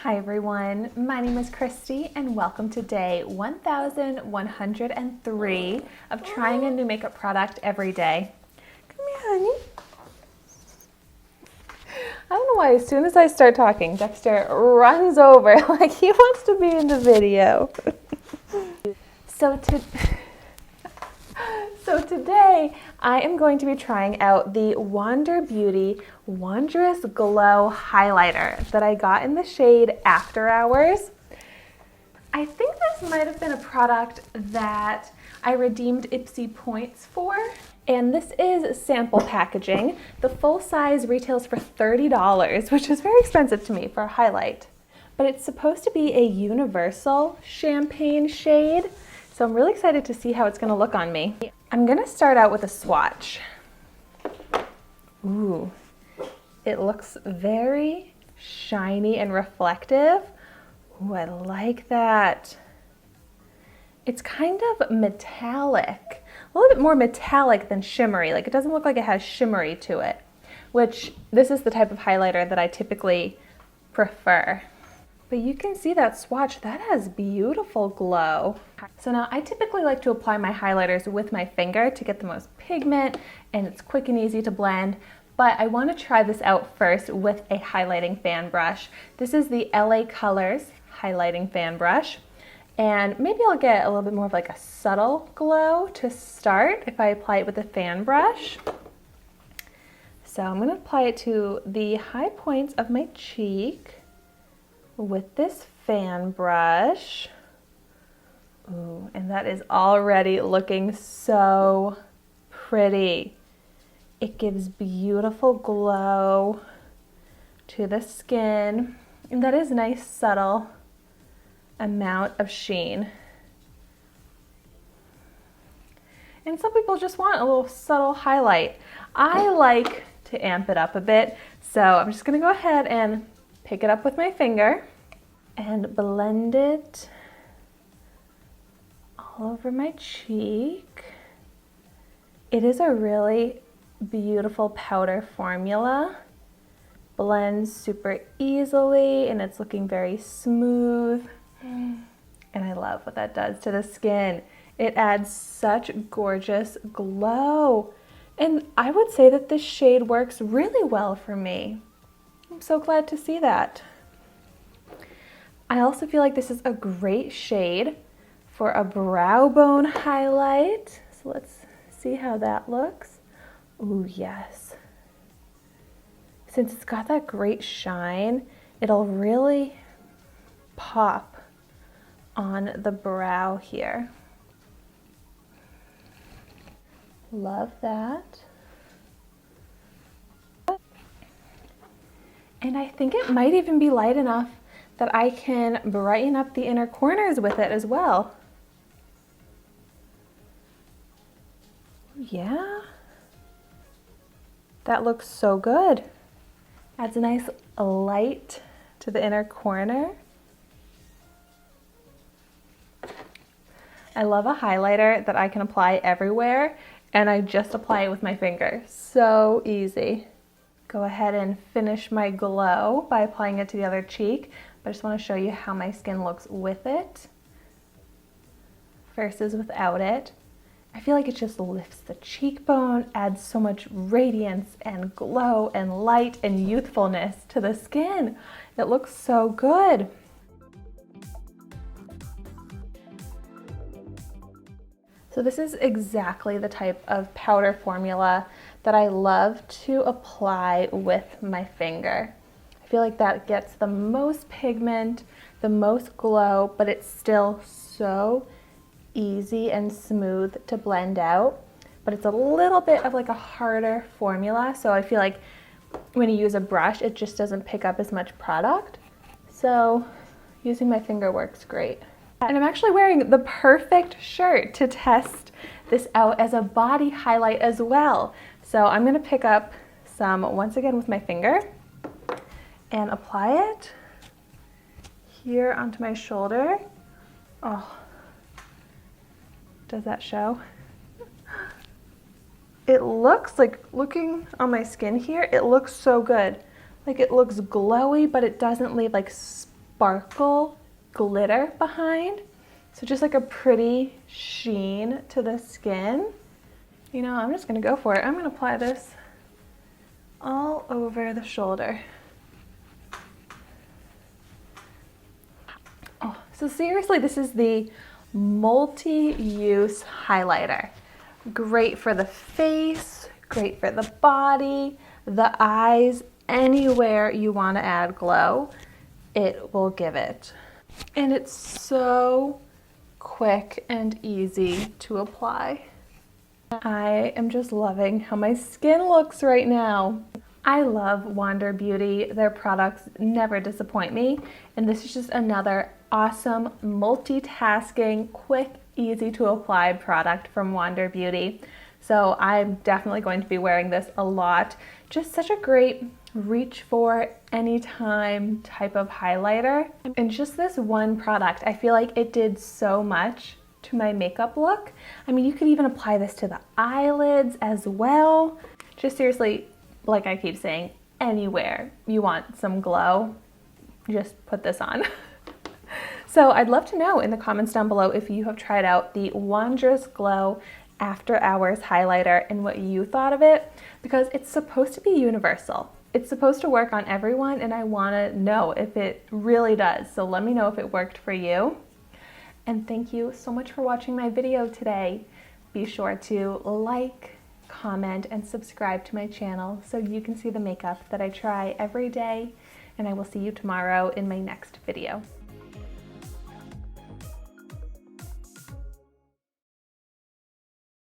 Hi everyone, my name is Christy and welcome to day 1103 of trying a new makeup product every day. Come here, honey. I don't know why as soon as I start talking, Dexter runs over like he wants to be in the video. So today I am going to be trying out the Beauty Wondrous Glow Highlighter that I got in the shade After Hours. I think this might have been a product that I redeemed Ipsy points for. And this is sample packaging. The full size retails for $30, which is very expensive to me for a highlight. But it's supposed to be a universal champagne shade. So I'm really excited to see how it's gonna look on me. I'm gonna start out with a swatch. Ooh, it looks very shiny and reflective. Ooh, I like that. It's kind of metallic, a little bit more metallic than shimmery. Like it doesn't look like it has shimmery to it, which this is the type of highlighter that I typically prefer. But you can see that swatch, that has beautiful glow. So now I typically like to apply my highlighters with my finger to get the most pigment, and it's quick and easy to blend. But I want to try this out first with a highlighting fan brush. This is the LA Colors highlighting fan brush. And maybe I'll get a little bit more of like a subtle glow to start if I apply it with a fan brush. So I'm going to apply it to the high points of my cheek with this fan brush. Ooh, and that is already looking so pretty. It gives beautiful glow to the skin, and that is nice subtle amount of sheen. And some people just want a little subtle highlight. I like to amp it up a bit, so I'm just gonna go ahead and pick it up with my finger and blend it all over my cheek. It is a really beautiful powder formula. Blends super easily and it's looking very smooth. And I love what that does to the skin. It adds such gorgeous glow. And I would say that this shade works really well for me. I'm so glad to see that. I also feel like this is a great shade for a brow bone highlight. So let's see how that looks. Ooh, yes. Since it's got that great shine, it'll really pop on the brow here. Love that. And I think it might even be light enough that I can brighten up the inner corners with it as well. Yeah. That looks so good. Adds a nice light to the inner corner. I love a highlighter that I can apply everywhere and I just apply it with my finger. So easy. Go ahead and finish my glow by applying it to the other cheek. But I just want to show you how my skin looks with it versus without it. I feel like it just lifts the cheekbone, adds so much radiance and glow and light and youthfulness to the skin. It looks so good. So this is exactly the type of powder formula that I love to apply with my finger. I feel like that gets the most pigment, the most glow, but it's still so easy and smooth to blend out. But it's a little bit of like a harder formula, so I feel like when you use a brush, it just doesn't pick up as much product. So using my finger works great. And I'm actually wearing the perfect shirt to test this out as a body highlight as well. So I'm gonna pick up some, once again with my finger, and apply it here onto my shoulder. Oh, does that show? It looks like, looking on my skin here, it looks so good. Like it looks glowy, but it doesn't leave like sparkle glitter behind. So just like a pretty sheen to the skin. You know, I'm just gonna go for it. I'm gonna apply this all over the shoulder. Oh, so seriously, this is the multi-use highlighter. Great for the face, great for the body, the eyes, anywhere you want to add glow, it will give it. And it's so quick and easy to apply. I am just loving how my skin looks right now. I love Wander Beauty. Their products never disappoint me, and this is just another awesome multitasking, quick, easy to apply product from Wander Beauty. So I'm definitely going to be wearing this a lot. Just such a great reach for anytime type of highlighter. And just this one product, I feel like it did so much to my makeup look. I mean, you could even apply this to the eyelids as well. Just seriously, like I keep saying, anywhere you want some glow, just put this on. So I'd love to know in the comments down below if you have tried out the Wanderess Glow After Hours highlighter and what you thought of it, because it's supposed to be universal. It's supposed to work on everyone, and I want to know if it really does. So let me know if it worked for you. And thank you so much for watching my video today. Be sure to like, comment, and subscribe to my channel so you can see the makeup that I try every day. And I will see you tomorrow in my next video.